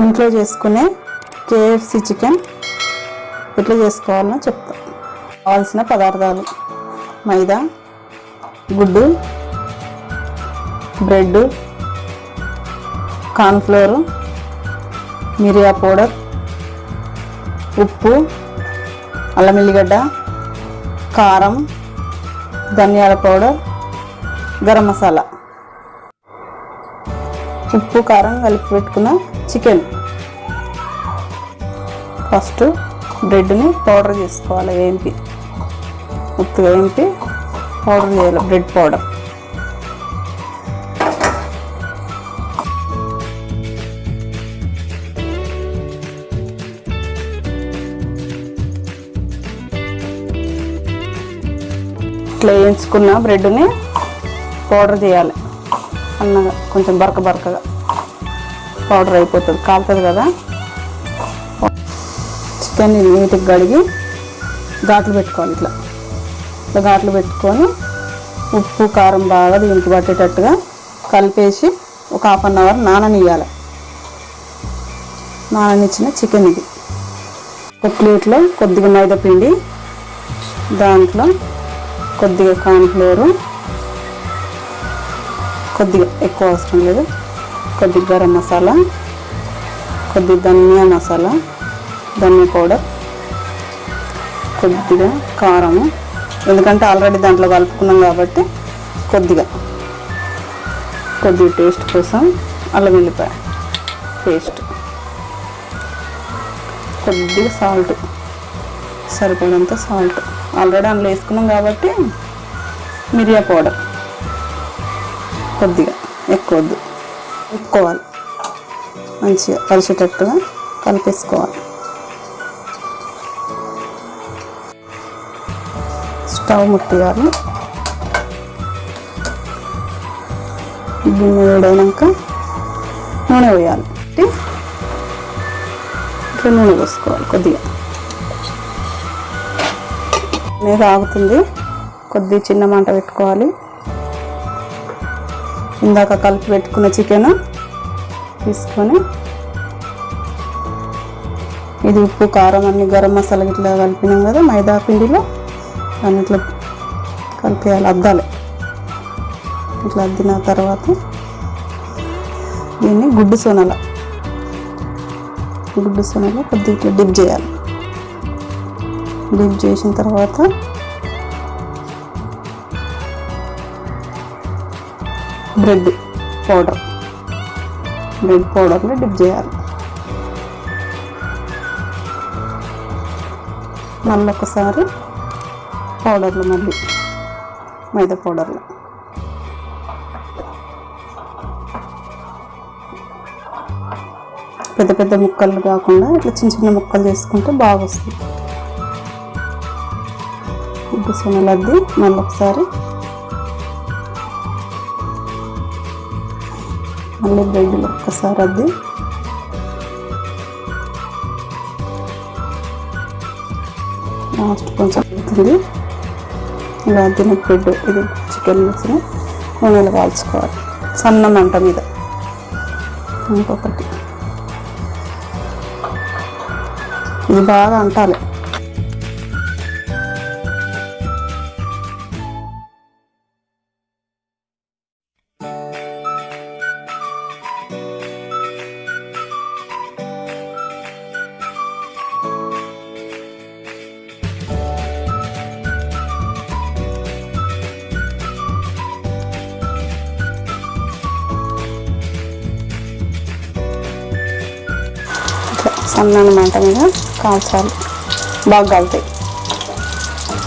ఇంట్లో చేసుకునే KFC chicken ఎట్లా చేసుకోవాలో చెప్తాను. కావాల్సిన పదార్థాలు: మైదా, గుడ్డు, బ్రెడ్, కార్న్ఫ్లోర్, మిరియా పౌడర్, ఉప్పు, అల్లం ఎల్లిగడ్డ, కారం, ధనియాల పౌడర్, గరం మసాలా. ఉప్పు కారం కలిపి పెట్టుకున్న చికెన్. ఫస్ట్ బ్రెడ్ని పౌడర్ చేసుకోవాలి. ఉప్పుగా వేయింపి పౌడర్ చేయాలి. Bread powder. ఇట్లా వేయించుకున్న బ్రెడ్ని పౌడర్ చేయాలి. అన్నగా కొంచెం బరకగా పౌడర్ అయిపోతుంది, కాలుతుంది కదా. చికెన్ని నీట్గా కడిగి ఘాట్లు పెట్టుకోవాలి. ఇట్లా ఘాట్లు పెట్టుకొని ఉప్పు కారం బాగా దీనికి పట్టేటట్టుగా కలిపేసి ఒక 1/2 అవర్ నాననియాలి. నాననిచ్చిన చికెన్ ఇది. ఒక ప్లేట్లో కొద్దిగా మైదా పిండి, దాంట్లో కొద్దిగా కార్న్ఫ్లోరు, కొద్దిగా ఎక్కువ అవసరం లేదు, కొద్దిగా గరం మసాలా, కొద్దిగా ధనియా మసాలా, ధనియా పౌడర్, కొద్దిగా కారము, ఎందుకంటే ఆల్రెడీ దాంట్లో కలుపుకున్నాం కాబట్టి కొద్దిగా టేస్ట్ కోసం అల్లం వెల్లిపాయ పేస్ట్, కొద్దిగా సాల్ట్, సరిపడంత సాల్ట్, ఆల్రెడీ అందులో వేసుకున్నాం కాబట్టి మిరియా పౌడర్ కొద్దిగా, ఎక్కువ వద్దు, కలుపుకోవాలి. మంచిగా కలిసేటట్టుగా కలిపేసుకోవాలి. స్టవ్ ముట్టియాలి. గిన్నె వేడైనాక నూనె వేయాలి. ఇట్లా నూనె పోసుకోవాలి. కొద్దిగా నూనె ఆగుతుంది. కొద్దిగా చిన్న మంట పెట్టుకోవాలి. ఇందాక కలిపి పెట్టుకున్న చికెన్ తీసుకొని ఇది ఉప్పు కారం అన్ని గరం మసాలా ఇట్లా కలిపినాం కదా మైదా పిండిలో, దాన్ని ఇట్లా కలిపేయాలి. అద్దాలి. ఇట్లా అద్దిన తర్వాత దీన్ని గుడ్డు సోనలో కొద్దిగా ఇట్లా డిప్ చేయాలి. డిప్ చేసిన తర్వాత బ్రెడ్ పౌడర్లో డిప్ చేయాలి. మళ్ళీ ఒకసారి పౌడర్లో, మళ్ళీ మైదా పౌడర్లో పెద్ద ముక్కలు కాకుండా ఇట్లా చిన్న ముక్కలు చేసుకుంటే బాగా వస్తుంది. గుడ్డు సోనలు అద్ది మళ్ళీ ఒకసారి మళ్ళీ బ్రెడ్లో ఒక్కసారి అద్ది లాస్ట్ కొంచెం అవుతుంది. ఇలా అద్దిన బ్రెడ్ ఇది చికెన్ వేసుకుని నూనెలో కాల్చుకోవాలి సన్న మంట మీద. ఇంకొకటి ఇది బాగా అంటాలి. సన్నని మంట మీద కాల్చాలి. బాగా కాలుతాయి,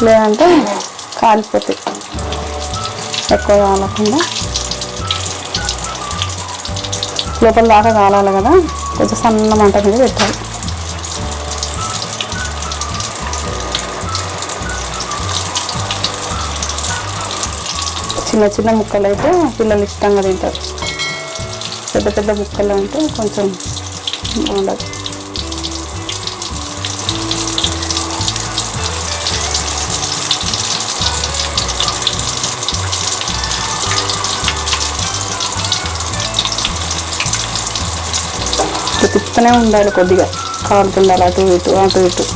లేదంటే కాలిపోతాయి. ఎక్కువ కాలకుండా లోపల దాకా కాలాలి కదా, కొంచెం సన్న మంట మీద పెట్టాలి. చిన్న ముక్కలు అయితే పిల్లలు ఇష్టంగా తింటారు. పెద్ద ముక్కలు అంటే కొంచెం బాగుండదు. తిప్పుతూనే ఉండాలి, కొద్దిగా కాలుతుండాలి అటు ఇటు అటు ఇటు.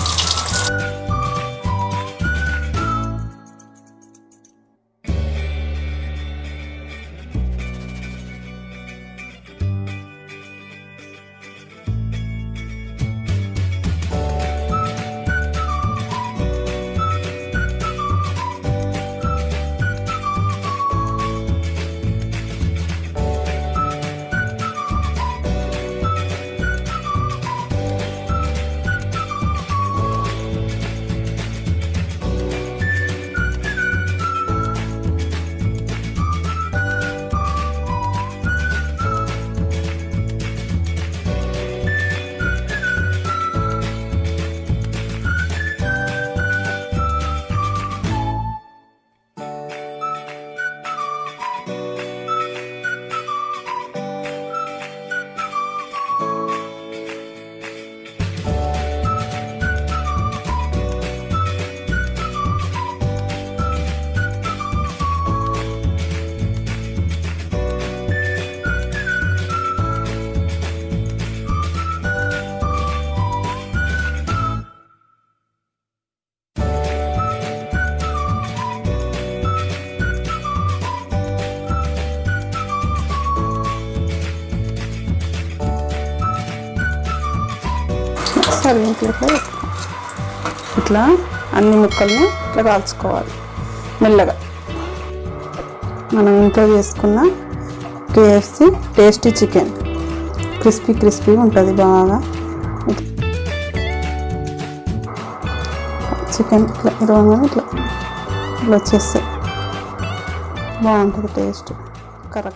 సర్వింగ్ ప్లేట్లో ఇట్లా అన్ని ముక్కల్ని ఇట్లా కాల్చుకోవాలి మెల్లగా. మనం ఇంట్లో చేసుకున్న KFC టేస్టీ చికెన్ క్రిస్పీ ఉంటుంది బాగా. చికెన్ ఇట్లా ఇట్లా వచ్చేస్తే బాగుంటుంది టేస్ట్ కర్ర.